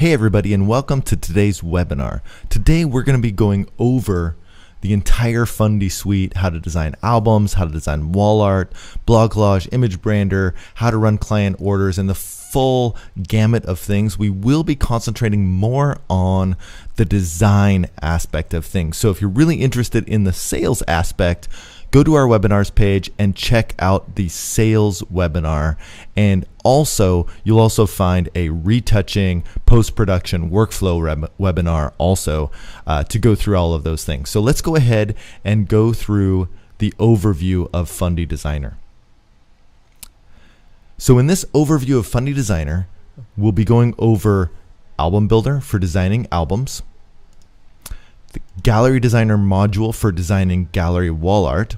Hey everybody, and welcome to today's webinar. Today we're going to be going over the entire Fundy suite, how to design albums, how to design wall art, blog collage, image brander, how to run client orders, and the full gamut of things. We will be concentrating more on the design aspect of things. So if you're really interested in the sales aspect, go to our webinars page and check out the sales webinar. And also, you'll also find a retouching post-production workflow webinar also to go through all of those things. So let's go ahead and go through the overview of Fundy Designer. So in this overview of Fundy Designer, we'll be going over Album Builder for designing albums, the Gallery Designer module for designing gallery wall art,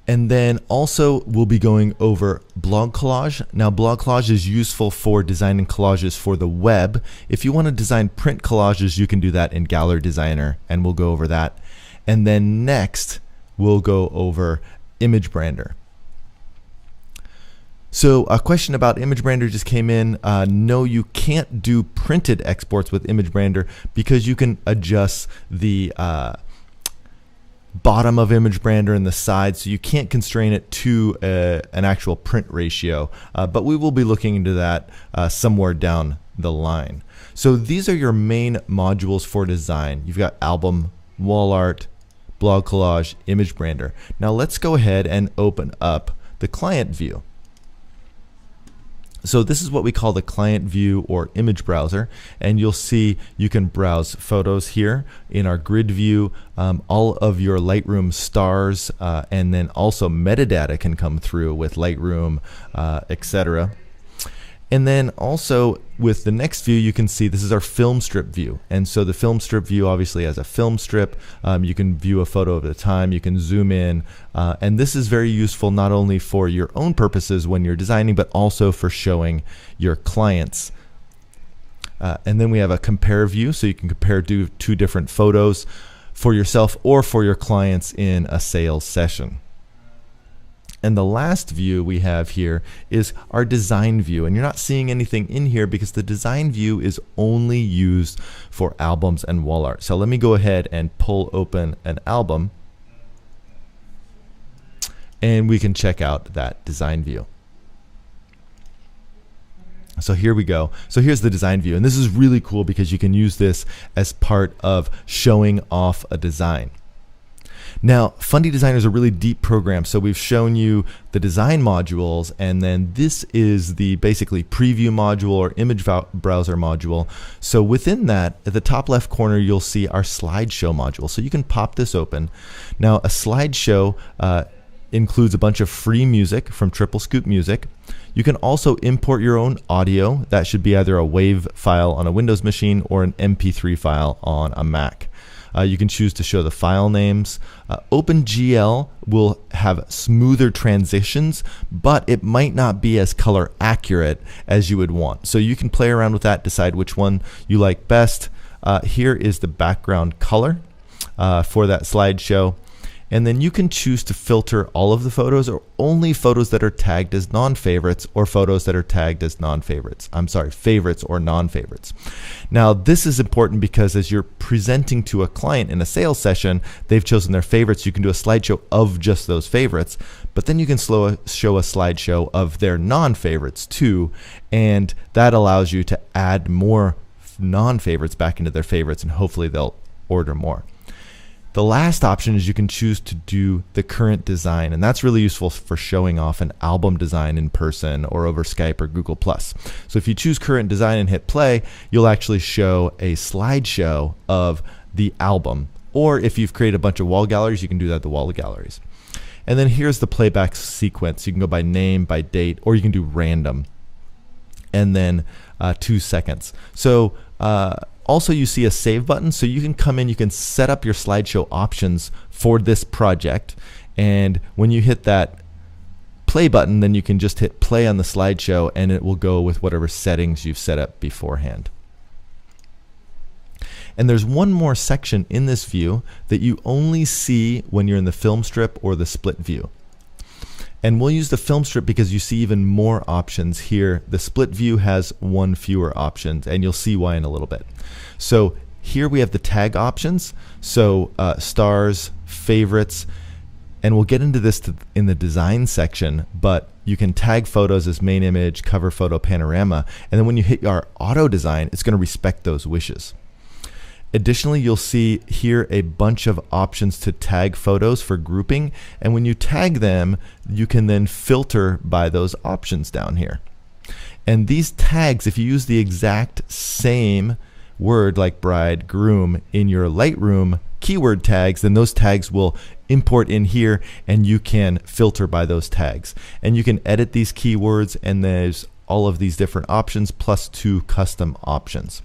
and then also we'll be going over blog collage. Now blog collage is useful for designing collages for the web. If you want to design print collages, you can do that in Gallery Designer, and we'll go over that. And then next we'll go over Image Brander. So a question about Image Brander just came in. No, you can't do printed exports with Image Brander because you can adjust the bottom of Image Brander and the side, so you can't constrain it to an actual print ratio. But we will be looking into that somewhere down the line. So these are your main modules for design. You've got album, wall art, blog collage, Image Brander. Now let's go ahead and open up the client view. So this is what we call the client view or image browser, and you'll see you can browse photos here in our grid view. All of your Lightroom stars and then also metadata can come through with Lightroom, etc. And then also with the next view, you can see this is our film strip view. And so the film strip view obviously has a film strip. You can view a photo at a time. You can zoom in. And this is very useful not only for your own purposes when you're designing, but also for showing your clients. And then we have a compare view, so you can compare two different photos for yourself or for your clients in a sales session. And the last view we have here is our design view. And you're not seeing anything in here because the design view is only used for albums and wall art. So let me go ahead and pull open an album, and we can check out that design view. So here we go. So here's the design view. And this is really cool because you can use this as part of showing off a design. Now, Fundy Designer is a really deep program, so we've shown you the design modules, and then this is the basically preview module or image browser module. So within that, at the top left corner, you'll see our slideshow module. So you can pop this open. Now, a slideshow includes a bunch of free music from Triple Scoop Music. You can also import your own audio. That should be either a WAV file on a Windows machine or an MP3 file on a Mac. You can choose to show the file names. OpenGL will have smoother transitions, but it might not be as color accurate as you would want. So you can play around with that, decide which one you like best. Here is the background color for that slideshow. And then you can choose to filter all of the photos or only photos that are tagged as non-favorites or photos that are tagged as non-favorites. I'm sorry, favorites or non-favorites. Now this is important because as you're presenting to a client in a sales session, they've chosen their favorites. You can do a slideshow of just those favorites, but then you can show a slideshow of their non-favorites too, and that allows you to add more non-favorites back into their favorites, and hopefully they'll order more. The last option is you can choose to do the current design, and that's really useful for showing off an album design in person or over Skype or Google+. So if you choose current design and hit play, you'll actually show a slideshow of the album. Or if you've created a bunch of wall galleries, you can do that at the wall galleries. And then here's the playback sequence. You can go by name, by date, or you can do random. And then 2 seconds. So also, you see a save button, so you can come in, you can set up your slideshow options for this project, and when you hit that play button, then you can just hit play on the slideshow and it will go with whatever settings you've set up beforehand. And there's one more section in this view that you only see when you're in the film strip or the split view. And we'll use the film strip because you see even more options here. The split view has one fewer options, and you'll see why in a little bit. So here we have the tag options. So stars, favorites, and we'll get into this in the design section, but you can tag photos as main image, cover photo, panorama, and then when you hit our auto design, it's going to respect those wishes. Additionally, you'll see here a bunch of options to tag photos for grouping, and when you tag them, you can then filter by those options down here. And these tags, if you use the exact same word like bride, groom in your Lightroom keyword tags, then those tags will import in here and you can filter by those tags. And you can edit these keywords, and there's all of these different options plus 2 custom options.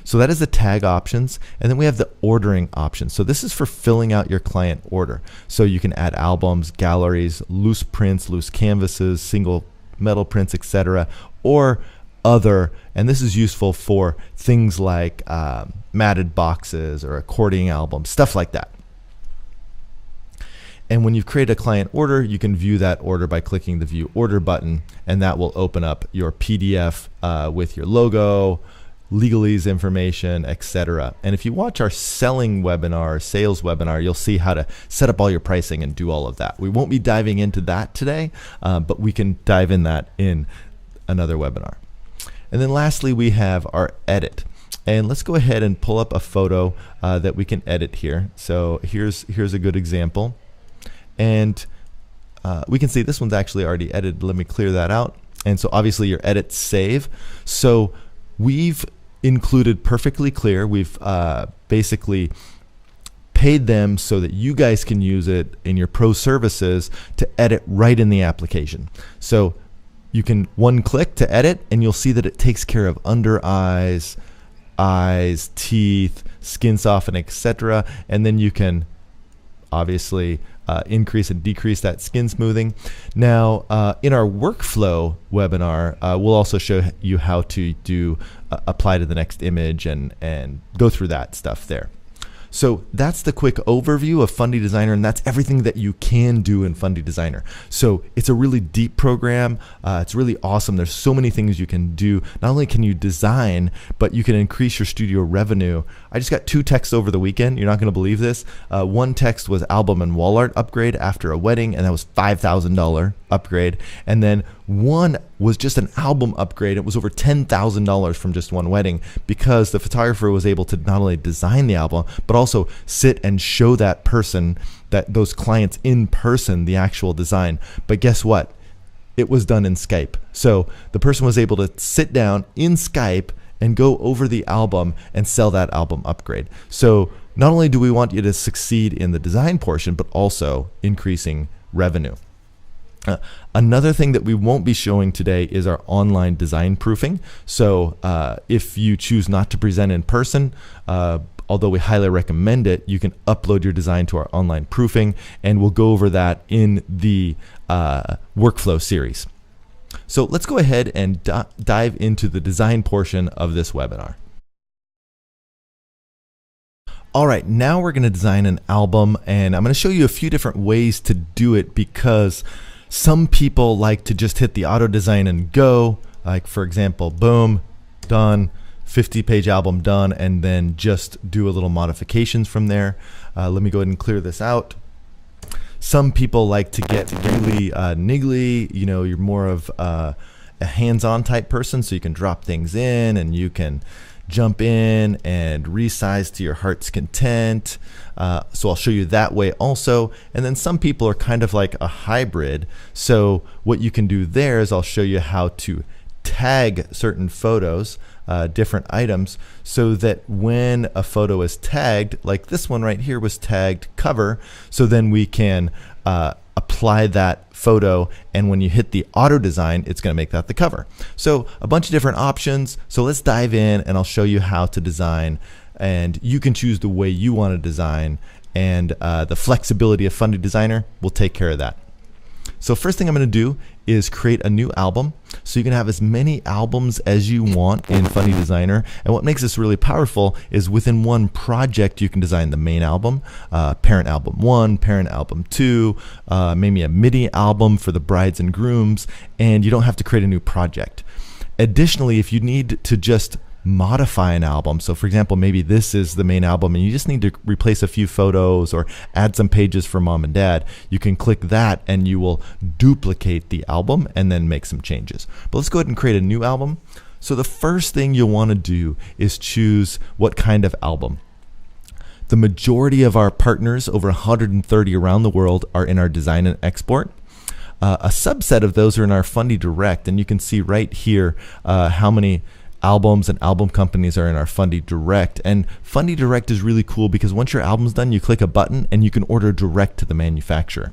So that is the tag options, and then we have the ordering options. So this is for filling out your client order. So you can add albums, galleries, loose prints, loose canvases, single metal prints, etc., or other, and this is useful for things like matted boxes or accordion albums, stuff like that. And when you've created a client order, you can view that order by clicking the View Order button, and that will open up your PDF with your logo, legalese information, etc. And if you watch our selling webinar, sales webinar, you'll see how to set up all your pricing and do all of that. We won't be diving into that today, but we can dive in that in another webinar. And then lastly, we have our edit. And let's go ahead and pull up a photo that we can edit here. So here's a good example. And we can see this one's actually already edited. Let me clear that out. And so obviously your edits save. So we've included Perfectly Clear. We've basically paid them so that you guys can use it in your pro services to edit right in the application. So you can one click to edit, and you'll see that it takes care of under eyes, eyes, teeth, skin soften, etc. And then you can obviously increase and decrease that skin smoothing. Now, in our workflow webinar, we'll also show you how to do apply to the next image and go through that stuff there. So that's the quick overview of Fundy Designer, and that's everything that you can do in Fundy Designer. So it's a really deep program. It's really awesome. There's so many things you can do. Not only can you design, but you can increase your studio revenue. I just got 2 texts over the weekend. You're not going to believe this. One text was album and wall art upgrade after a wedding, and that was $5,000 upgrade. And then one was just an album upgrade. It was over $10,000 from just one wedding, because the photographer was able to not only design the album, but also sit and show that person, those clients in person, the actual design. But guess what? It was done in Skype. So the person was able to sit down in Skype and go over the album and sell that album upgrade. So not only do we want you to succeed in the design portion, but also increasing revenue. Another thing that we won't be showing today is our online design proofing. So if you choose not to present in person, although we highly recommend it, you can upload your design to our online proofing, and we'll go over that in the workflow series. So let's go ahead and dive into the design portion of this webinar. All right, now we're going to design an album, and I'm going to show you a few different ways to do it, because some people like to just hit the auto design and go, like for example, boom, done, 50-page album done, and then just do a little modifications from there. Let me go ahead and clear this out. Some people like to get really niggly. You know, you're more of a hands-on type person, so you can drop things in and you can jump in and resize to your heart's content. So I'll show you that way also. And then some people are kind of like a hybrid. So what you can do there is I'll show you how to tag certain photos, different items, so that when a photo is tagged, like this one right here was tagged cover, so then we can apply that photo, and when you hit the auto design, it's going to make that the cover. So a bunch of different options. So let's dive in and I'll show you how to design, and you can choose the way you want to design, and the flexibility of Fundy Designer will take care of that. So first thing I'm going to do is create a new album. So you can have as many albums as you want in Fundy Designer. And what makes this really powerful is within one project, you can design the main album, parent album 1, parent album 2, maybe a MIDI album for the brides and grooms, and you don't have to create a new project. Additionally, if you need to just modify an album, so for example, maybe this is the main album and you just need to replace a few photos or add some pages for mom and dad, you can click that and you will duplicate the album and then make some changes. But let's go ahead and create a new album. So the first thing you'll want to do is choose what kind of album. The majority of our partners, over 130 around the world, are in our design and export. A subset of those are in our Fundy Direct, and you can see right here how many albums and album companies are in our Fundy Direct. And Fundy Direct is really cool because once your album's done, you click a button and you can order direct to the manufacturer.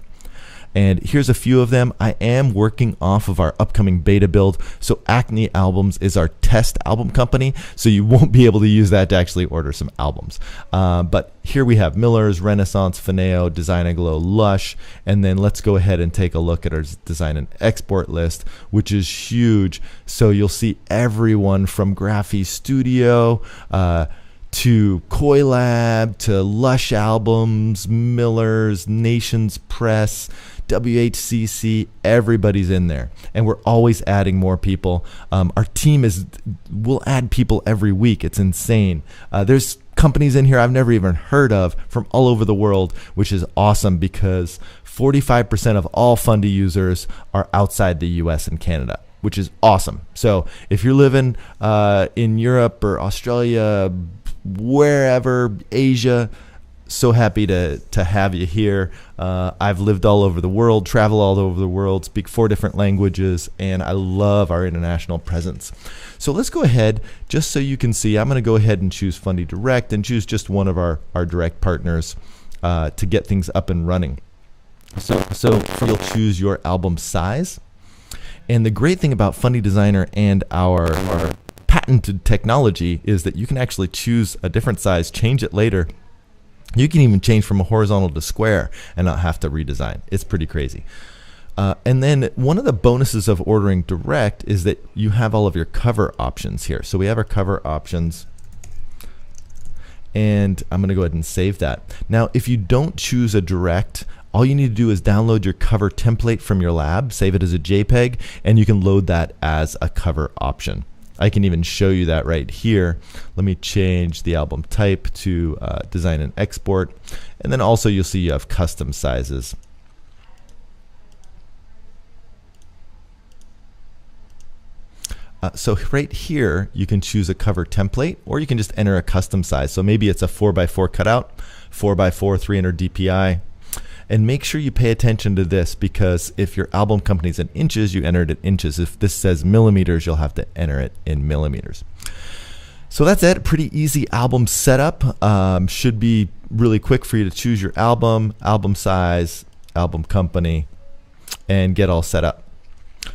And here's a few of them. I am working off of our upcoming beta build. So Acne Albums is our test album company. So you won't be able to use that to actually order some albums. But here we have Miller's, Renaissance, Fineo, Design & Glow, Lush. And then let's go ahead and take a look at our design and export list, which is huge. So you'll see everyone from Graphy Studio, to Koi Lab, to Lush Albums, Miller's, Nations Press, WHCC, everybody's in there. And we're always adding more people. Our team we'll add people every week. It's insane. There's companies in here I've never even heard of from all over the world, which is awesome because 45% of all Fundy users are outside the US and Canada, which is awesome. So if you're living in Europe or Australia, wherever, Asia, so happy to have you here. I've lived all over the world, travel all over the world, speak 4 different languages, and I love our international presence. So let's go ahead, just so you can see, I'm going to go ahead and choose Fundy Direct and choose just one of our direct partners to get things up and running. So you'll choose your album size. And the great thing about Fundy Designer and our patented technology is that you can actually choose a different size, change it later. You can even change from a horizontal to square and not have to redesign. It's pretty crazy. And then one of the bonuses of ordering direct is that you have all of your cover options here. So we have our cover options, and I'm going to go ahead and save that. Now, if you don't choose a direct, all you need to do is download your cover template from your lab, save it as a JPEG, and you can load that as a cover option. I can even show you that right here. Let me change the album type to design and export. And then also you'll see you have custom sizes. So right here, you can choose a cover template, or you can just enter a custom size. So maybe it's a 4x4 cutout, 4x4, 300 DPI. And make sure you pay attention to this, because if your album company's in inches, you enter it in inches. If this says millimeters, you'll have to enter it in millimeters. So that's it. Pretty easy album setup. Should be really quick for you to choose your album, album size, album company, and get all set up.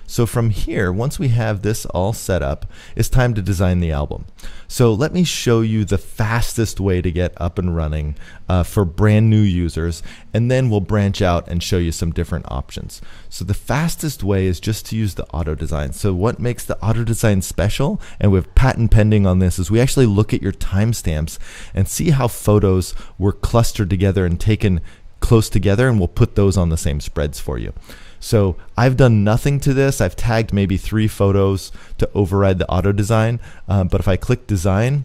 So from here, once we have this all set up, it's time to design the album. So let me show you the fastest way to get up and running for brand new users, and then we'll branch out and show you some different options. So the fastest way is just to use the auto design. So what makes the auto design special, and we have patent pending on this, is we actually look at your timestamps and see how photos were clustered together and taken close together, and we'll put those on the same spreads for you. So I've done nothing to this. I've tagged maybe 3 photos to override the auto design. But if I click design,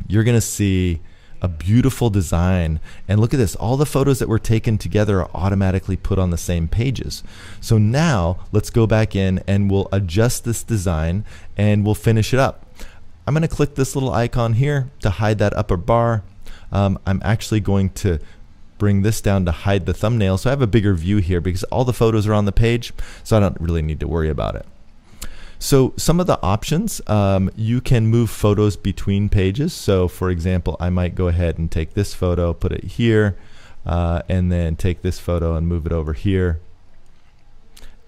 you're going to see a beautiful design. And look at this. All the photos that were taken together are automatically put on the same pages. So now let's go back in and we'll adjust this design and we'll finish it up. I'm going to click this little icon here to hide that upper bar. I'm actually going to bring this down to hide the thumbnail, so I have a bigger view here because all the photos are on the page, so I don't really need to worry about it. So some of the options, you can move photos between pages. So for example, I might go ahead and take this photo, put it here, and then take this photo and move it over here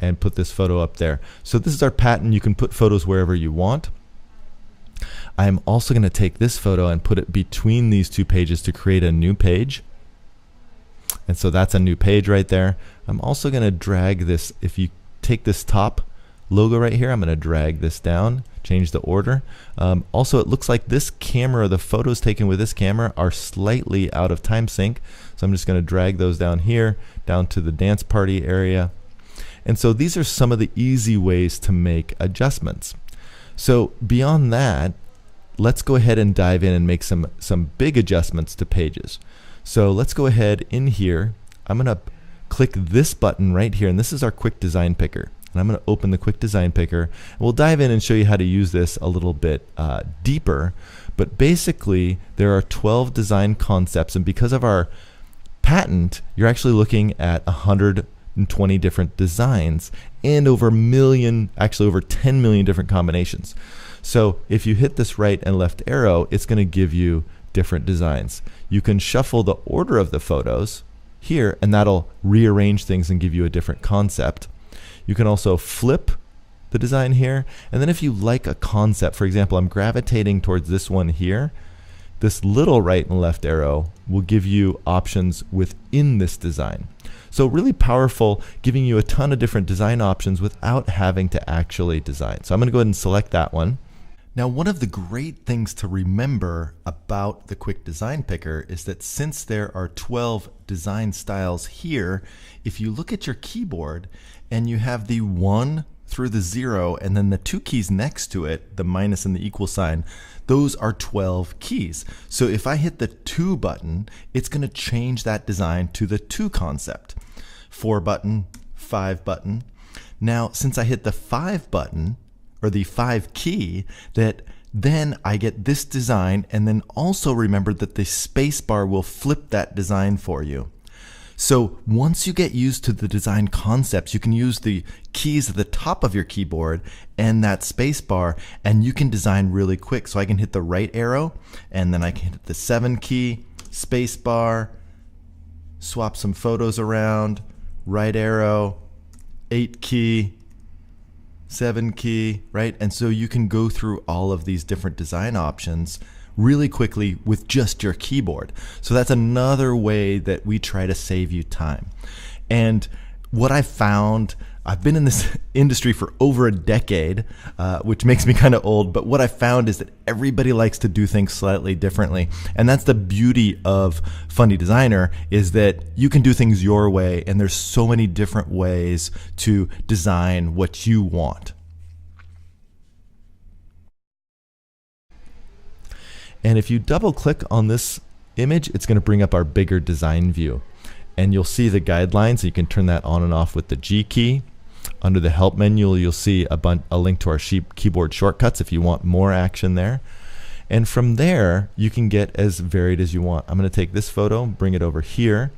and put this photo up there. So this is our pattern. You can put photos wherever you want. I'm also going to take this photo and put it between these 2 pages to create a new page. And so that's a new page right there. I'm also going to drag this. If you take this top logo right here, I'm going to drag this down, change the order. Also, it looks like this camera, the photos taken with this camera are slightly out of time sync. So I'm just going to drag those down here, down to the dance party area. And so these are some of the easy ways to make adjustments. So beyond that, let's go ahead and dive in and make some big adjustments to pages. So let's go ahead in here. I'm going to click this button right here, and this is our Quick Design Picker. And I'm going to open the Quick Design Picker. And we'll dive in and show you how to use this a little bit deeper. But basically, there are 12 design concepts, and because of our patent, you're actually looking at 120 different designs and over a million, actually over 10 million different combinations. So if you hit this right and left arrow, it's going to give you different designs. You can shuffle the order of the photos here, and that'll rearrange things and give you a different concept. You can also flip the design here, and then if you like a concept, for example, I'm gravitating towards this one here, this little right and left arrow will give you options within this design. So really powerful, giving you a ton of different design options without having to actually design. So I'm going to go ahead and select that one. Now, one of the great things to remember about the Quick Design Picker is that since there are 12 design styles here, if you look at your keyboard and you have the 1 through the 0 and then the 2 keys next to it, the minus and the equal sign, those are 12 keys. So if I hit the 2 button, it's going to change that design to the 2 concept. 4 button, 5 button. Now, since I hit the 5 button, or the 5 key, that then I get this design, and then also remember that the space bar will flip that design for you. So once you get used to the design concepts, you can use the keys at the top of your keyboard and that space bar, and you can design really quick. So I can hit the right arrow, and then I can hit the 7 key, space bar, swap some photos around, right arrow, 8 key, 7 key, right? And so you can go through all of these different design options really quickly with just your keyboard. So that's another way that we try to save you time. And what I found, I've been in this industry for over a decade, which makes me kind of old, but what I found is that everybody likes to do things slightly differently. And that's the beauty of Fundy Designer, is that you can do things your way, and there's so many different ways to design what you want. And if you double click on this image, it's going to bring up our bigger design view. And you'll see the guidelines. You can turn that on and off with the G key. Under the help menu, you'll see a link to our keyboard shortcuts if you want more action there. And from there, you can get as varied as you want. I'm going to take this photo, bring it over here.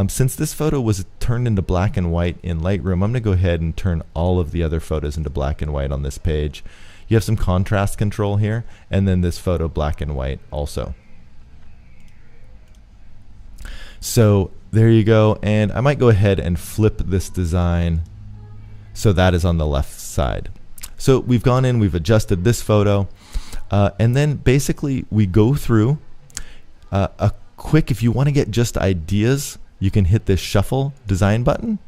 Since this photo was turned into black and white in Lightroom, I'm going to go ahead and turn all of the other photos into black and white on this page. You have some contrast control here, and then this photo black and white also. So there you go, and I might go ahead and flip this design so that is on the left side. So we've gone in, we've adjusted this photo, and then basically we go through a quick, if you want to get just ideas, you can hit this shuffle design button.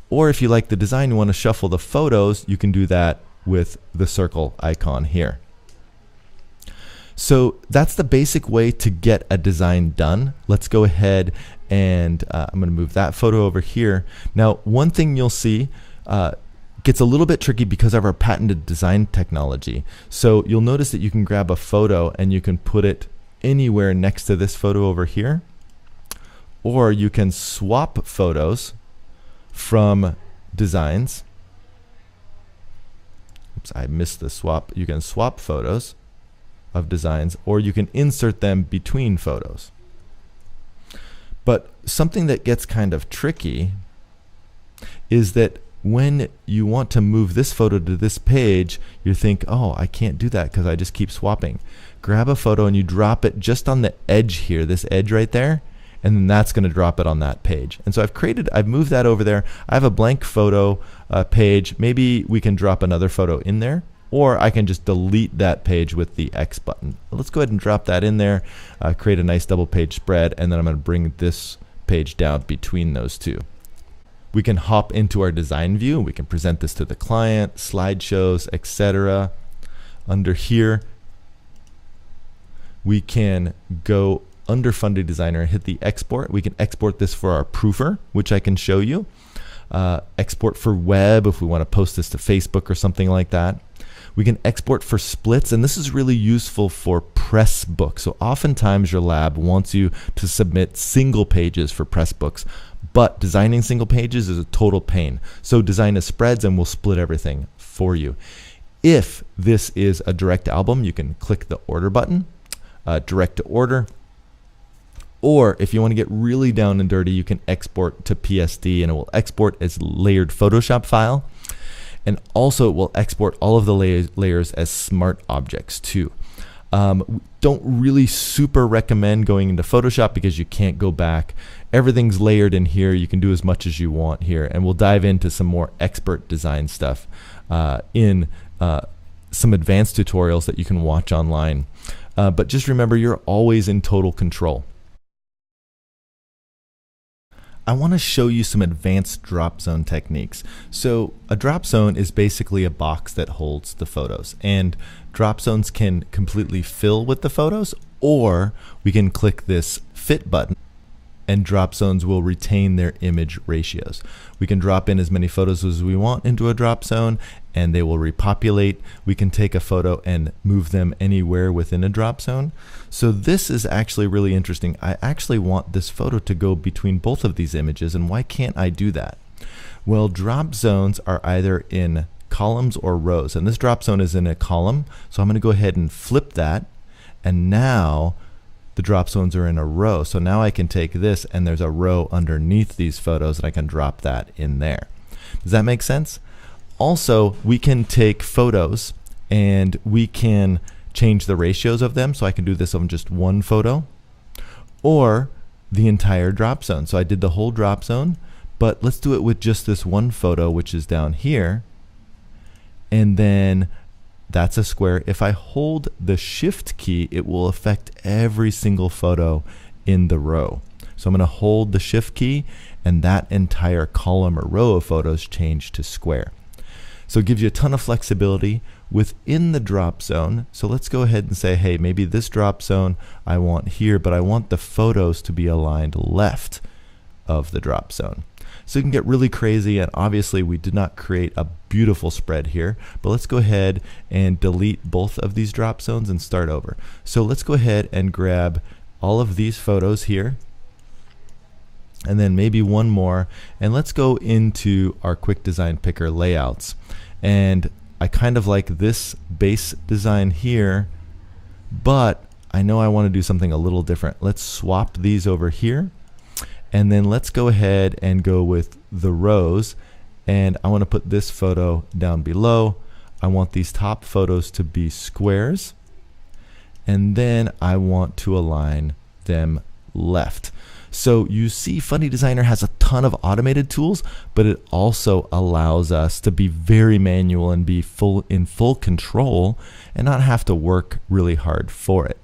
Or if you like the design, you want to shuffle the photos, you can do that with the circle icon here. So that's the basic way to get a design done. Let's go ahead and I'm going to move that photo over here. Now, one thing you'll see gets a little bit tricky because of our patented design technology. So you'll notice that you can grab a photo and you can put it anywhere next to this photo over here, or you can swap photos from designs. Oops, I missed the swap. You can swap photos of designs, or you can insert them between photos. But something that gets kind of tricky is that when you want to move this photo to this page, you think, oh, I can't do that because I just keep swapping. Grab a photo and you drop it just on the edge here, this edge right there, and then that's going to drop it on that page. And so I've moved that over there. I have a blank photo page. Maybe we can drop another photo in there, or I can just delete that page with the X button. Let's go ahead and drop that in there, create a nice double page spread, and then I'm going to bring this page down between those two. We can hop into our design view. We can present this to the client, slideshows, etc. Under here, we can go under Fundy Designer and hit the export. We can export this for our proofer, which I can show you. Export for web if we want to post this to Facebook or something like that. We can export for splits, and this is really useful for press books. So oftentimes your lab wants you to submit single pages for press books, but designing single pages is a total pain. So design as spreads and we'll split everything for you. If this is a direct album, you can click the order button, direct to order. Or if you want to get really down and dirty, you can export to PSD, and it will export as layered Photoshop file. And also it will export all of the layers as smart objects too. Don't really super recommend going into Photoshop because you can't go back. Everything's layered in here. You can do as much as you want here. And we'll dive into some more expert design stuff in some advanced tutorials that you can watch online. But just remember, you're always in total control. I want to show you some advanced drop zone techniques. So a drop zone is basically a box that holds the photos, and drop zones can completely fill with the photos, or we can click this fit button and drop zones will retain their image ratios. We can drop in as many photos as we want into a drop zone and they will repopulate. We can take a photo and move them anywhere within a drop zone. So this is actually really interesting. I actually want this photo to go between both of these images, and why can't I do that? Well, drop zones are either in columns or rows, and this drop zone is in a column, so I'm going to go ahead and flip that, and now the drop zones are in a row. So now I can take this and there's a row underneath these photos and I can drop that in there. Does that make sense? Also, we can take photos and we can change the ratios of them. So I can do this on just one photo or the entire drop zone. So I did the whole drop zone, but let's do it with just this one photo, which is down here. And then that's a square. If I hold the shift key, it will affect every single photo in the row. So I'm going to hold the shift key and that entire column or row of photos change to square. So it gives you a ton of flexibility within the drop zone. So let's go ahead and say, hey, maybe this drop zone I want here, but I want the photos to be aligned left of the drop zone. So you can get really crazy, and obviously we did not create a beautiful spread here, but let's go ahead and delete both of these drop zones and start over. So let's go ahead and grab all of these photos here, and then maybe one more, and let's go into our quick design picker layouts. And I kind of like this base design here, but I know I want to do something a little different. Let's swap these over here. And then let's go ahead and go with the rows, and I want to put this photo down below. I want these top photos to be squares, and then I want to align them left. So you see, Fundy Designer has a ton of automated tools, but it also allows us to be very manual and be in full control and not have to work really hard for it.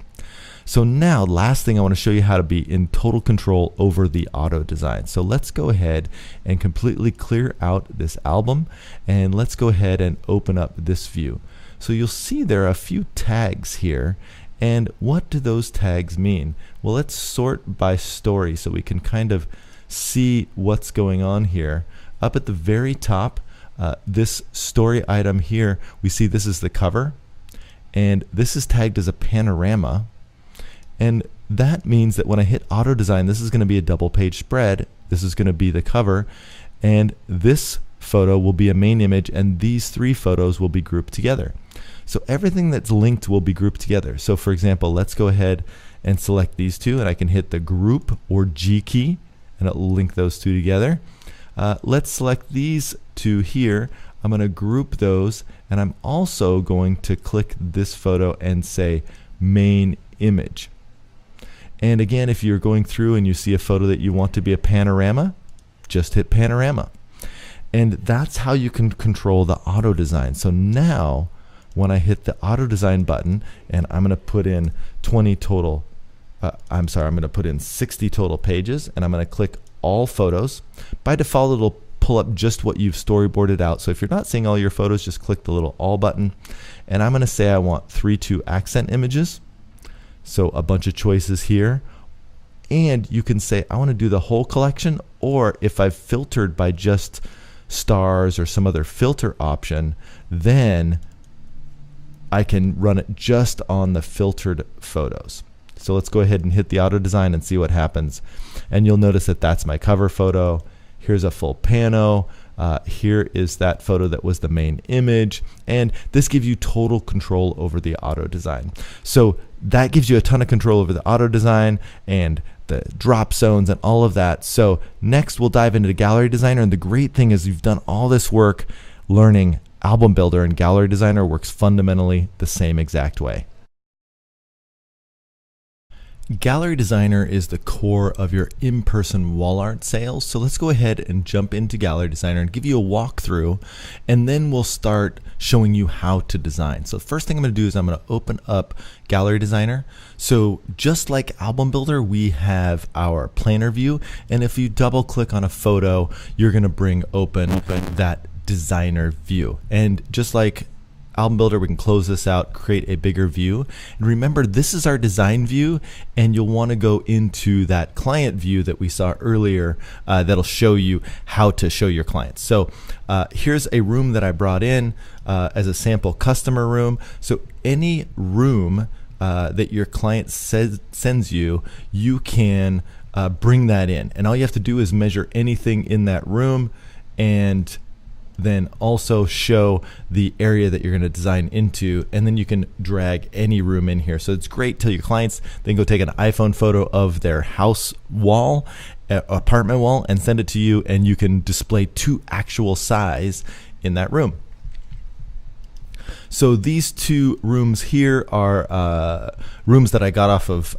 So now, last thing, I want to show you how to be in total control over the auto design. So let's go ahead and completely clear out this album, and let's go ahead and open up this view. So you'll see there are a few tags here, and what do those tags mean? Well, let's sort by story so we can kind of see what's going on here. Up at the very top, this story item here, we see this is the cover, and this is tagged as a panorama. And that means that when I hit auto design, this is going to be a double page spread. This is going to be the cover, and this photo will be a main image, and these three photos will be grouped together. So everything that's linked will be grouped together. So for example, let's go ahead and select these two, and I can hit the group or G key and it'll link those two together. Let's select these two here. I'm going to group those, and I'm also going to click this photo and say main image. And again, if you're going through and you see a photo that you want to be a panorama, just hit panorama. And that's how you can control the auto design. So now when I hit the auto design button, and I'm going to put in 20 total I'm sorry, I'm going to put in 60 total pages, and I'm going to click all photos. By default, it'll pull up just what you've storyboarded out. So if you're not seeing all your photos, just click the little all button. And I'm going to say I want 3:2 accent images. So a bunch of choices here. And you can say I want to do the whole collection, or if I've filtered by just stars or some other filter option, then I can run it just on the filtered photos. So let's go ahead and hit the auto design and see what happens. And you'll notice that that's my cover photo. Here's a full pano. Here is that photo that was the main image. And this gives you total control over the auto design. So that gives you a ton of control over the auto design and the drop zones and all of that. So next we'll dive into Gallery Designer. And the great thing is you've done all this work learning Album Builder, and Gallery Designer works fundamentally the same exact way. Gallery Designer is the core of your in-person wall art sales. So let's go ahead and jump into Gallery Designer and give you a walkthrough, and then we'll start showing you how to design. So the first thing I'm going to do is I'm going to open up Gallery Designer. So just like Album Builder, we have our planner view, and if you double click on a photo, you're going to bring open that designer view. And just like Album Builder, we can close this out, create a bigger view. And remember, this is our design view, and you'll want to go into that client view that we saw earlier that'll show you how to show your clients. So here's a room that I brought in as a sample customer room. So any room that your client sends you, you can bring that in. And all you have to do is measure anything in that room, and then also show the area that you're going to design into, and then you can drag any room in here. So it's great. Tell your clients they can go take an iPhone photo of their house wall, apartment wall, and send it to you, and you can display to actual size in that room. So these two rooms here are rooms that I got off of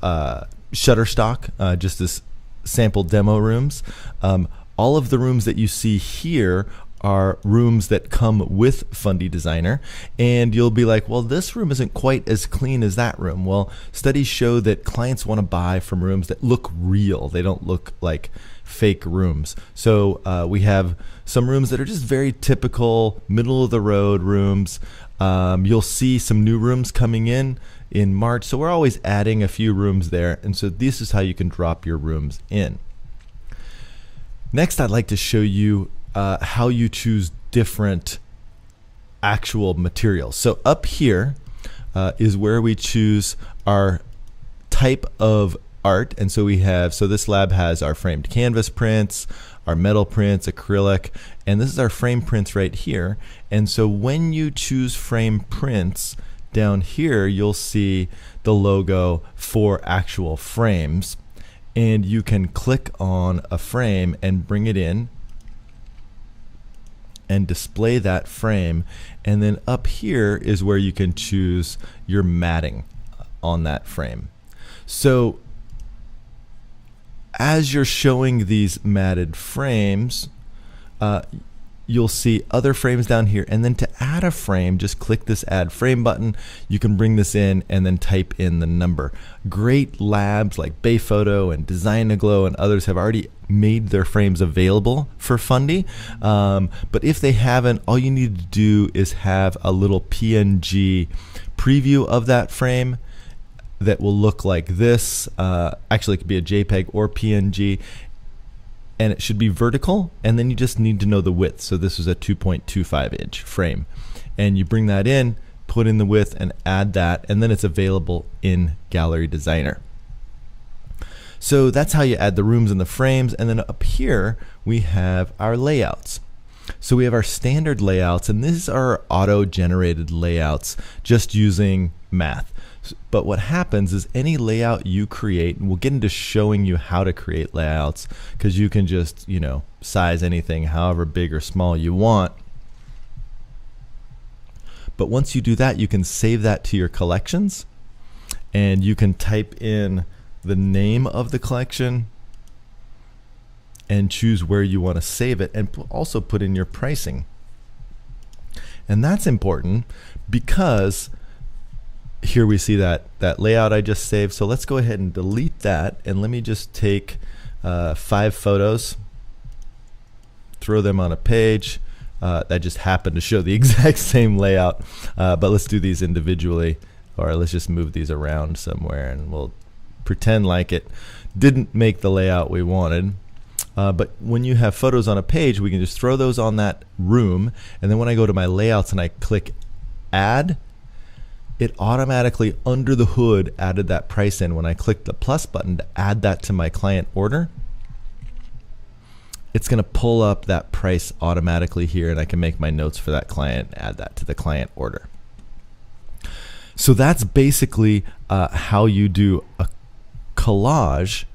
Shutterstock, just as sample demo rooms. All of the rooms that you see here are rooms that come with Fundy Designer, and you'll be like, well, this room isn't quite as clean as that room. Well, studies show that clients want to buy from rooms that look real. They don't look like fake rooms. So we have some rooms that are just very typical middle of the road rooms. You'll see some new rooms coming in March, so we're always adding a few rooms there, and so this is how you can drop your rooms in. Next, I'd like to show you how you choose different actual materials. So up here is where we choose our type of art, and so we have, so this lab has our framed canvas prints, our metal prints, acrylic, and this is our frame prints right here. And so when you choose frame prints, down here you'll see the logo for actual frames, and you can click on a frame and bring it in and display that frame. And then up here is where you can choose your matting on that frame. So as you're showing these matted frames, you'll see other frames down here, and then to add a frame, just click this add frame button. You can bring this in and then type in the number. Great labs like Bayphoto and Design-A-Glow and others have already made their frames available for Fundy, but if they haven't, all you need to do is have a little PNG preview of that frame that will look like this. Actually, it could be a JPEG or PNG, and it should be vertical, and then you just need to know the width. So this is a 2.25 inch frame, and you bring that in, put in the width, and add that, and then it's available in Gallery Designer. So that's how you add the rooms and the frames. And then up here we have our layouts. So we have our standard layouts, and these are auto-generated layouts just using math. But what happens is any layout you create, and we'll get into showing you how to create layouts, because you can just, you know, size anything however big or small you want. But once you do that, you can save that to your collections, and you can type in the name of the collection and choose where you want to save it, and also put in your pricing. And that's important because here we see that layout I just saved. So let's go ahead and delete that, and let me just take 5 photos, throw them on a page that just happened to show the exact same layout, but let's do these individually, or let's just move these around somewhere and we'll pretend like it didn't make the layout we wanted. But when you have photos on a page, we can just throw those on that room, and then when I go to my layouts and I click add, it automatically under the hood added that price in. When I click the plus button to add that to my client order, it's going to pull up that price automatically here, and I can make my notes for that client and add that to the client order. So that's basically how you do a collage,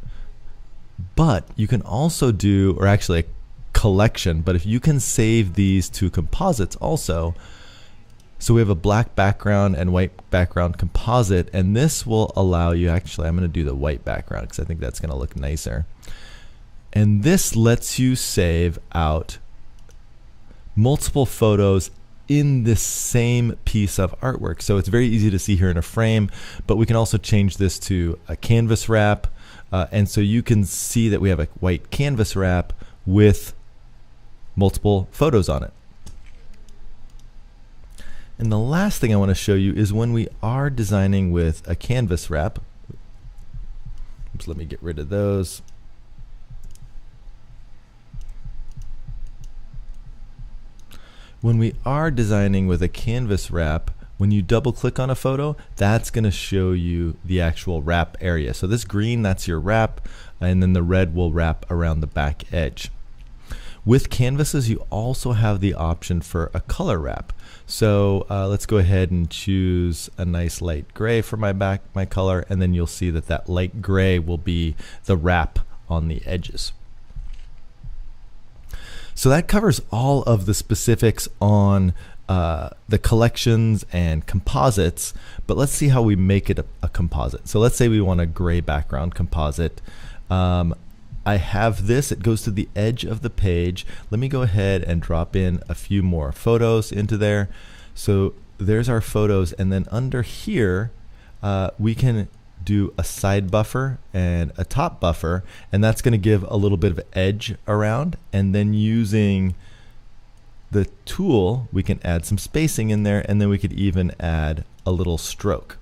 but you can also do, or actually a collection, but if you can save these to composites also. So we have a black background and white background composite, and this will allow you, actually I'm going to do the white background because I think that's going to look nicer. And this lets you save out multiple photos in this same piece of artwork. So it's very easy to see here in a frame, but we can also change this to a canvas wrap. And so you can see that we have a white canvas wrap with multiple photos on it. And the last thing I want to show you is when we are designing with a canvas wrap. Oops, let me get rid of those. When we are designing with a canvas wrap, when you double click on a photo, that's going to show you the actual wrap area. So this green, that's your wrap, and then the red will wrap around the back edge. With canvases, you also have the option for a color wrap. So let's go ahead and choose a nice light gray for my color, and then you'll see that that light gray will be the wrap on the edges. So that covers all of the specifics on the collections and composites, but let's see how we make it a composite. So let's say we want a gray background composite. I have this, it goes to the edge of the page. Let me go ahead and drop in a few more photos into there. So there's our photos, and then under here we can do a side buffer and a top buffer, and that's going to give a little bit of edge around, and then using the tool we can add some spacing in there, and then we could even add a little stroke.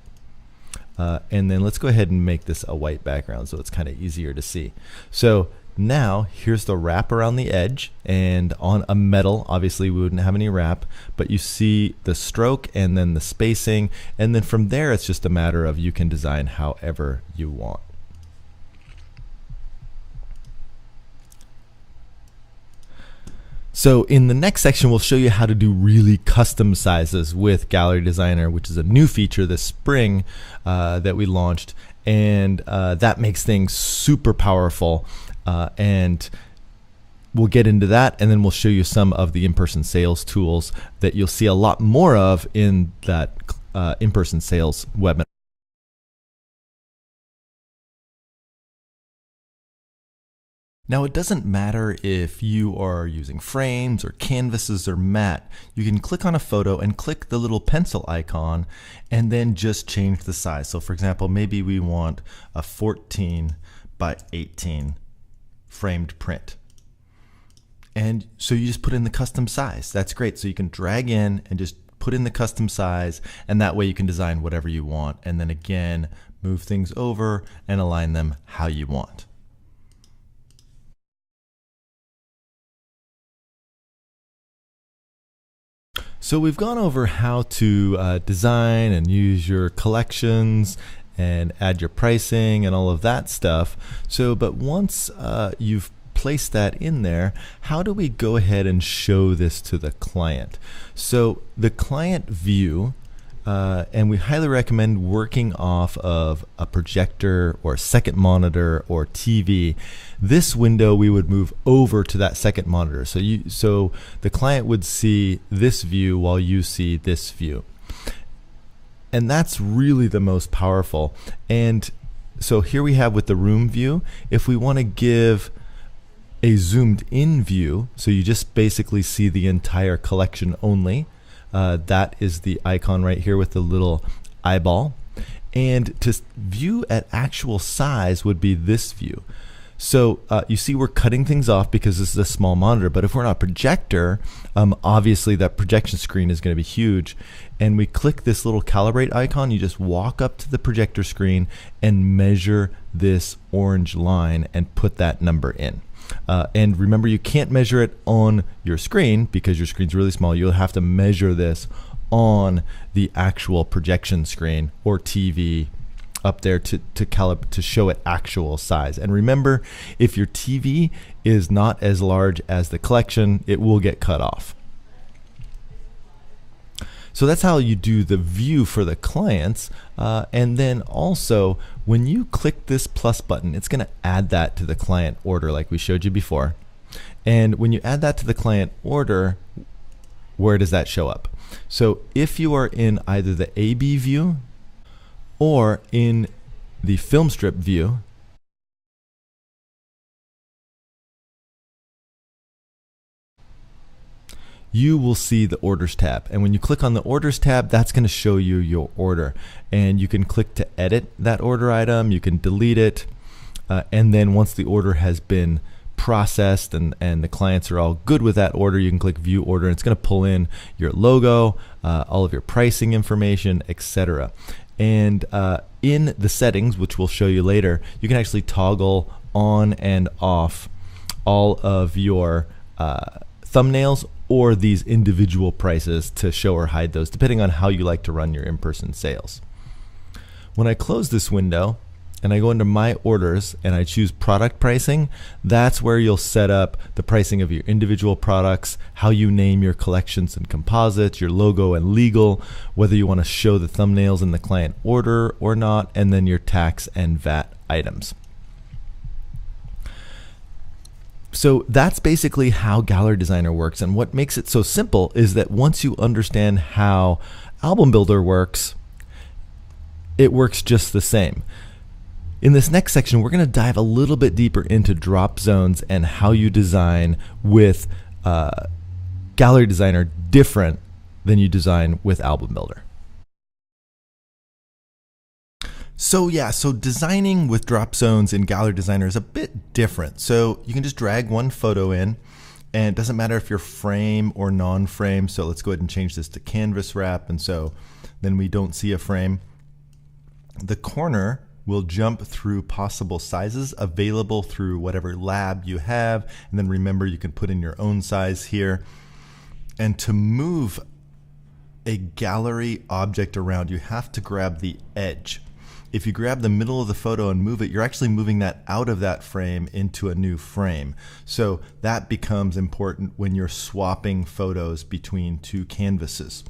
And then let's go ahead and make this a white background so it's kind of easier to see. So now here's the wrap around the edge, and on a metal obviously we wouldn't have any wrap, but you see the stroke and then the spacing, and then from there it's just a matter of you can design however you want. So in the next section, we'll show you how to do really custom sizes with Gallery Designer, which is a new feature this spring that we launched, and that makes things super powerful. And we'll get into that, and then we'll show you some of the in-person sales tools that you'll see a lot more of in that in-person sales webinar. Now, it doesn't matter if you are using frames or canvases or matte. You can click on a photo and click the little pencil icon and then just change the size. So for example, maybe we want a 14 by 18 framed print. And so you just put in the custom size. That's great. So you can drag in and just put in the custom size, and that way you can design whatever you want. And then again, move things over and align them how you want. So we've gone over how to design and use your collections and add your pricing and all of that stuff. So, but once you've placed that in there, how do we go ahead and show this to the client? So the client view, and we highly recommend working off of a projector or second monitor or TV. This window we would move over to that second monitor. So the client would see this view while you see this view. And that's really the most powerful. And so here we have with the room view, if we want to give a zoomed in view, so you just basically see the entire collection only, that is the icon right here with the little eyeball. And to view at actual size would be this view. So you see we're cutting things off because this is a small monitor, but if we're on a projector, obviously that projection screen is going to be huge. And we click this little calibrate icon, you just walk up to the projector screen and measure this orange line and put that number in. And remember, you can't measure it on your screen because your screen's really small. You'll have to measure this on the actual projection screen or TV up there to show it actual size. And remember, if your TV is not as large as the collection, it will get cut off. So that's how you do the view for the clients. And then also, when you click this plus button, it's going to add that to the client order like we showed you before. And when you add that to the client order, where does that show up? So if you are in either the AB view or in the film strip view, you will see the orders tab. And when you click on the orders tab, that's going to show you your order. And you can click to edit that order item, you can delete it, and then once the order has been processed and the clients are all good with that order, you can click view order, and it's going to pull in your logo, all of your pricing information, etc. And in the settings, which we'll show you later, you can actually toggle on and off all of your thumbnails or these individual prices to show or hide those, depending on how you like to run your in-person sales. When I close this window and I go into my orders and I choose product pricing, that's where you'll set up the pricing of your individual products, how you name your collections and composites, your logo and legal, whether you want to show the thumbnails in the client order or not, and then your tax and VAT items. So that's basically how Gallery Designer works, and what makes it so simple is that once you understand how Album Builder works, it works just the same. In this next section, we're going to dive a little bit deeper into drop zones and how you design with Gallery Designer different than you design with Album Builder. So designing with drop zones in Gallery Designer is a bit different. So you can just drag one photo in, and it doesn't matter if you're frame or non-frame. So let's go ahead and change this to canvas wrap, and so then we don't see a frame. The corner will jump through possible sizes available through whatever lab you have, and then remember you can put in your own size here. And to move a gallery object around, you have to grab the edge. If you grab the middle of the photo and move it, you're actually moving that out of that frame into a new frame. So that becomes important when you're swapping photos between two canvases.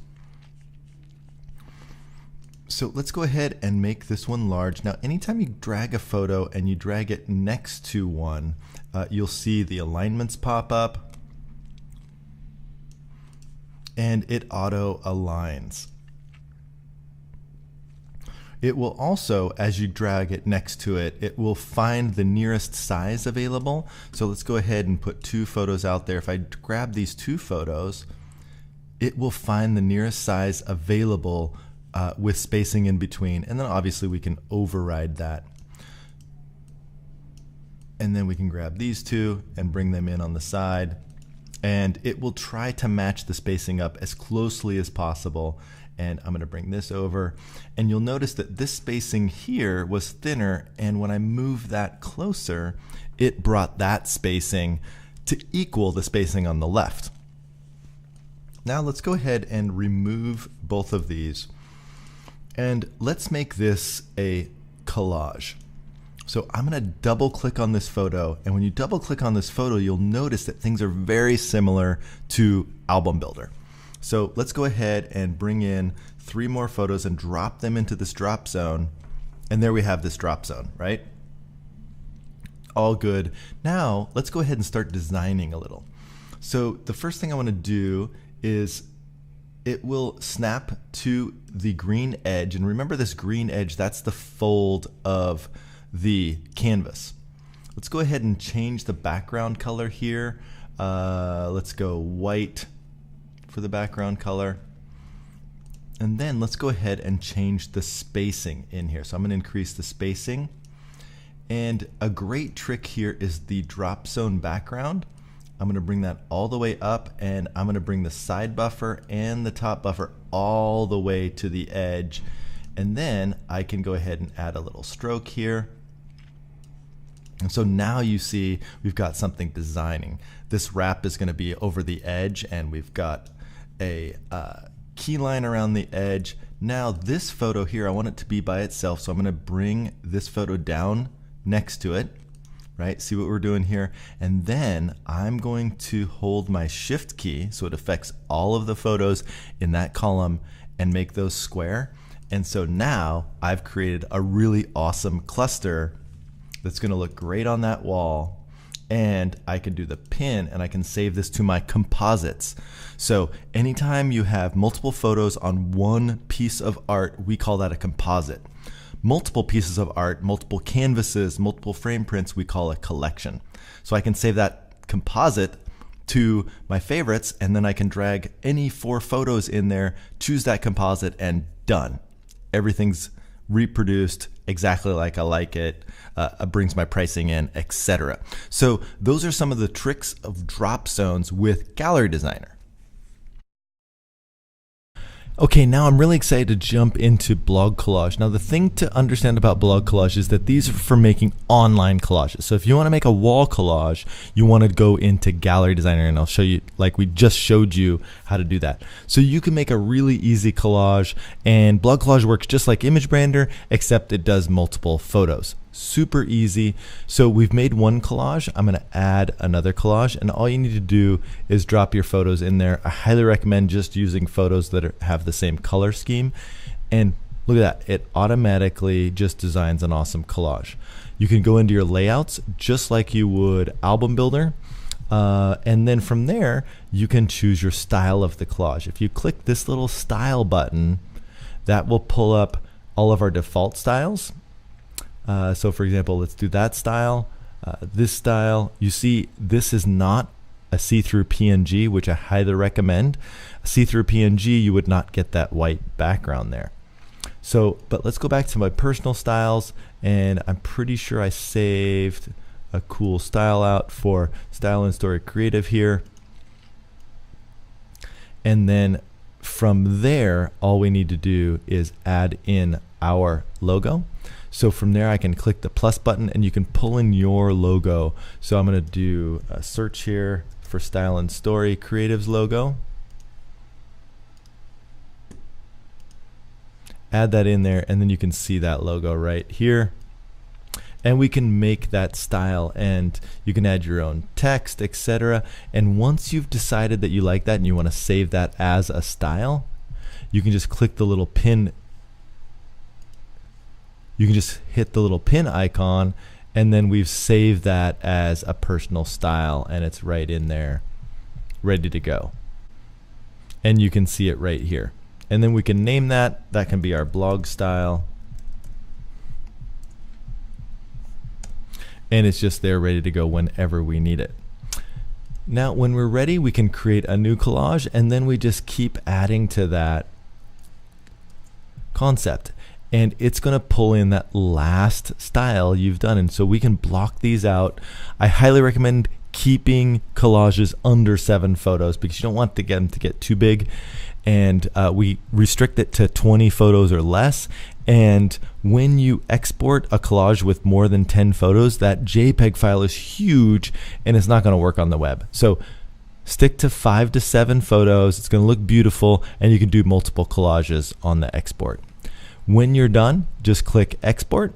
So let's go ahead and make this one large. Now, anytime you drag a photo and you drag it next to one, you'll see the alignments pop up and it auto aligns. It will also, as you drag it next to it, it will find the nearest size available. So let's go ahead and put two photos out there. If I grab these two photos, it will find the nearest size available with spacing in between, and then obviously we can override that. And then we can grab these two and bring them in on the side, and it will try to match the spacing up as closely as possible. And I'm going to bring this over, and you'll notice that this spacing here was thinner, and when I move that closer, it brought that spacing to equal the spacing on the left. Now let's go ahead and remove both of these. And let's make this a collage. So I'm going to double click on this photo, and when you double click on this photo, you'll notice that things are very similar to Album Builder. So let's go ahead and bring in 3 more photos and drop them into this drop zone, and there we have this drop zone, right? All good. Now let's go ahead and start designing a little. So the first thing I want to do is it will snap to the green edge, and remember this green edge, that's the fold of the canvas. Let's go ahead and change the background color here. Let's go white for the background color, And then let's go ahead and change the spacing in here. So I'm going to increase the spacing. And a great trick here is the drop zone background. I'm going to bring that all the way up, and I'm going to bring the side buffer and the top buffer all the way to the edge. And then I can go ahead and add a little stroke here. And so now you see we've got something designing. This wrap is going to be over the edge, and we've got a key line around the edge. Now this photo here, I want it to be by itself, so I'm going to bring this photo down next to it, right? See what we're doing here? And then I'm going to hold my shift key so it affects all of the photos in that column and make those square. And so now I've created a really awesome cluster that's going to look great on that wall. And I can do the pin, and I can save this to my composites. So anytime you have multiple photos on one piece of art, we call that a composite. Multiple pieces of art, multiple canvases, multiple frame prints, we call a collection. So I can save that composite to my favorites, and then I can drag any 4 photos in there, choose that composite, and done. Everything's reproduced exactly like I like it, brings my pricing in, etc. So those are some of the tricks of drop zones with Gallery Designer. Okay, now I'm really excited to jump into Blog Collage. Now the thing to understand about Blog Collage is that these are for making online collages. So if you want to make a wall collage, you want to go into Gallery Designer, and I'll show you, like we just showed you, how to do that. So you can make a really easy collage, and Blog Collage works just like ImageBrander, except it does multiple photos. Super easy. So we've made one collage. I'm going to add another collage, and all you need to do is drop your photos in there. I highly recommend just using photos that have the same color scheme, and look at that, it automatically just designs an awesome collage. You can go into your layouts just like you would Album Builder, and then from there you can choose your style of the collage. If you click this little style button, that will pull up all of our default styles. So for example, let's do that style, this style. You see, this is not a see-through PNG, which I highly recommend. A see-through PNG, you would not get that white background there. So, but let's go back to my personal styles, and I'm pretty sure I saved a cool style out for Style and Story Creative here. And then from there, all we need to do is add in our logo. So from there I can click the plus button, and you can pull in your logo. So I'm going to do a search here for Style and Story Creative's logo. Add that in there, and then you can see that logo right here. And we can make that style, and you can add your own text, etc. And once you've decided that you like that and you want to save that as a style, you can just click the little pin. You can just hit the little pin icon, and then we've saved that as a personal style, and it's right in there, ready to go. And you can see it right here. And then we can name that. That can be our blog style. And it's just there ready to go whenever we need it. Now when we're ready, we can create a new collage, and then we just keep adding to that concept. And it's going to pull in that last style you've done. And so we can block these out. I highly recommend keeping collages under 7 photos because you don't want to get them to get too big. And we restrict it to 20 photos or less. And when you export a collage with more than 10 photos, that JPEG file is huge and it's not going to work on the web. So stick to 5 to 7 photos. It's going to look beautiful, and you can do multiple collages on the export. When you're done, just click export.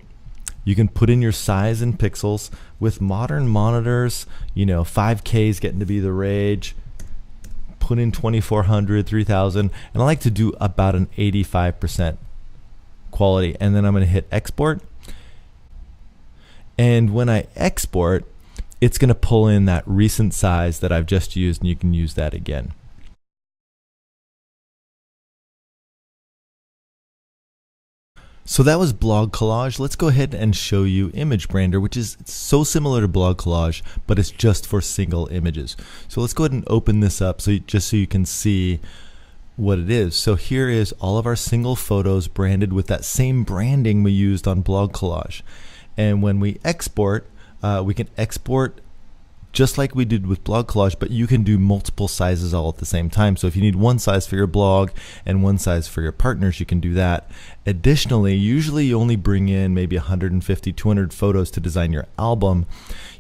You can put in your size in pixels. With modern monitors, 5K is getting to be the rage. Put in 2400, 3000, and I like to do about an 85% quality, and then I'm going to hit export. And when I export, it's going to pull in that recent size that I've just used, and you can use that again. So that was Blog Collage. Let's go ahead and show you ImageBrander, which is so similar to Blog Collage, but it's just for single images. So let's go ahead and open this up just so you can see what it is. So here is all of our single photos branded with that same branding we used on Blog Collage. And when we export, we can export just like we did with Blog Collage, but you can do multiple sizes all at the same time. So if you need one size for your blog and one size for your partners, you can do that. Additionally, usually you only bring in maybe 150, 200 photos to design your album.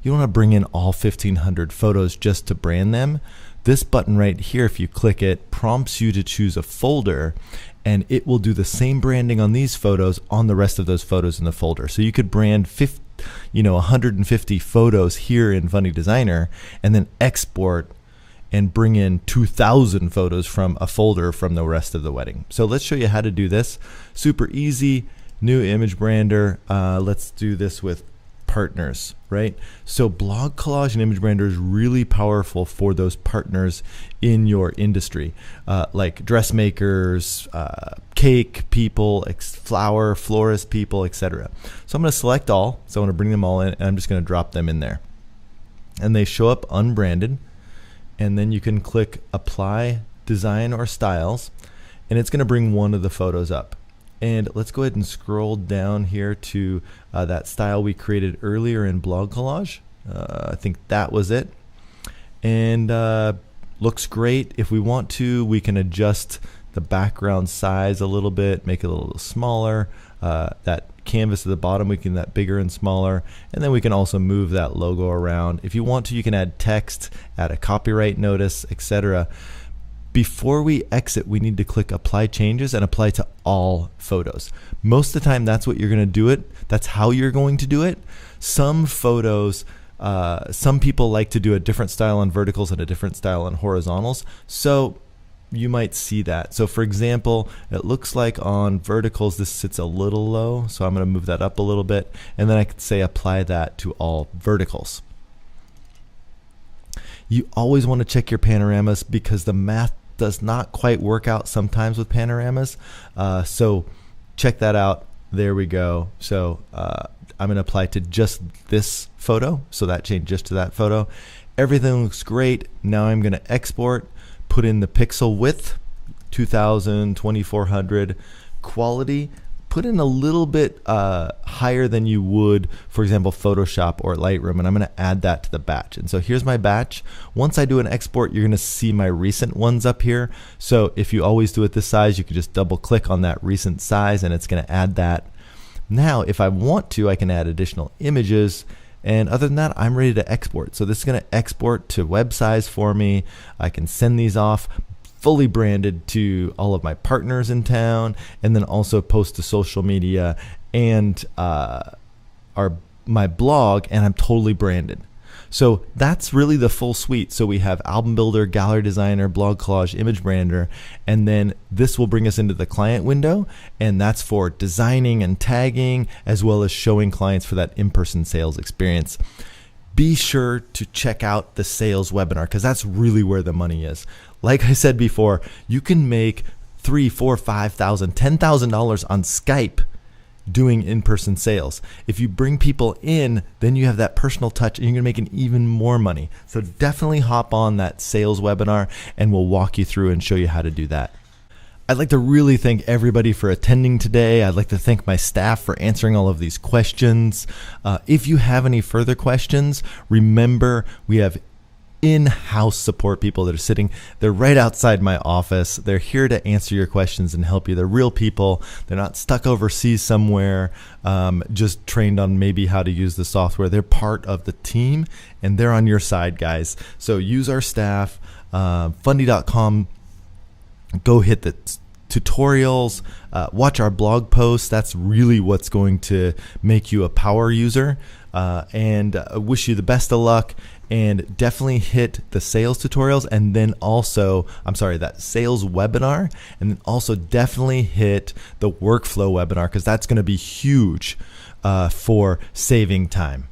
You don't want to bring in all 1,500 photos just to brand them. This button right here, if you click it, prompts you to choose a folder, and it will do the same branding on these photos on the rest of those photos in the folder. So you could brand 150 photos here in Fundy Designer and then export and bring in 2,000 photos from a folder from the rest of the wedding. So let's show you how to do this. Super easy, new image brander. Let's do this with partners, right? So Blog Collage and Image Brander is really powerful for those partners in your industry, like dressmakers, cake people, flower, florist people, etc. So I'm going to select all. So I'm going to bring them all in, and I'm just going to drop them in there. And they show up unbranded. And then you can click Apply Design or Styles, and it's going to bring one of the photos up. And let's go ahead and scroll down here to that style we created earlier in Blog Collage. I think that was it. And looks great. If we want to, we can adjust the background size a little bit, make it a little smaller. That canvas at the bottom, we can that bigger and smaller. And then we can also move that logo around. If you want to, you can add text, add a copyright notice, etc. Before we exit, we need to click Apply Changes and apply to all photos. Most of the time, that's what you're going to do it. That's how you're going to do it. Some photos, some people like to do a different style on verticals and a different style on horizontals. So you might see that. So for example, it looks like on verticals, this sits a little low. So I'm going to move that up a little bit. And then I could say apply that to all verticals. You always want to check your panoramas because the math does not quite work out sometimes with panoramas. So check that out. There we go. So I'm going to apply to just this photo. So that changed just to that photo. Everything looks great. Now I'm going to export, put in the pixel width, 2000, 2400, quality. Put in a little bit higher than you would, for example, Photoshop or Lightroom, and I'm going to add that to the batch. And so here's my batch. Once I do an export, you're going to see my recent ones up here. So if you always do it this size, you can just double click on that recent size and it's going to add that. Now, if I want to, I can add additional images. And other than that, I'm ready to export. So this is going to export to web size for me. I can send these off fully branded to all of my partners in town, and then also post to social media and my blog, and I'm totally branded. So that's really the full suite. So we have Album Builder, Gallery Designer, Blog Collage, Image Brander, and then this will bring us into the client window, and that's for designing and tagging, as well as showing clients for that in-person sales experience. Be sure to check out the sales webinar because that's really where the money is. Like I said before, you can make $3,000, $4,000, $5,000, $10,000 on Skype doing in-person sales. If you bring people in, then you have that personal touch and you're gonna make even more money. So definitely hop on that sales webinar and we'll walk you through and show you how to do that. I'd like to really thank everybody for attending today. I'd like to thank my staff for answering all of these questions. If you have any further questions, remember we have in-house support people that are sitting, they're right outside my office. They're here to answer your questions and help you. They're real people. They're not stuck overseas somewhere, just trained on maybe how to use the software. They're part of the team and they're on your side, guys. So use our staff, Fundy.com. Go hit the tutorials, watch our blog posts. That's really what's going to make you a power user. And I wish you the best of luck, and definitely hit the sales tutorials, and then also, that sales webinar, and then also definitely hit the workflow webinar because that's going to be huge for saving time.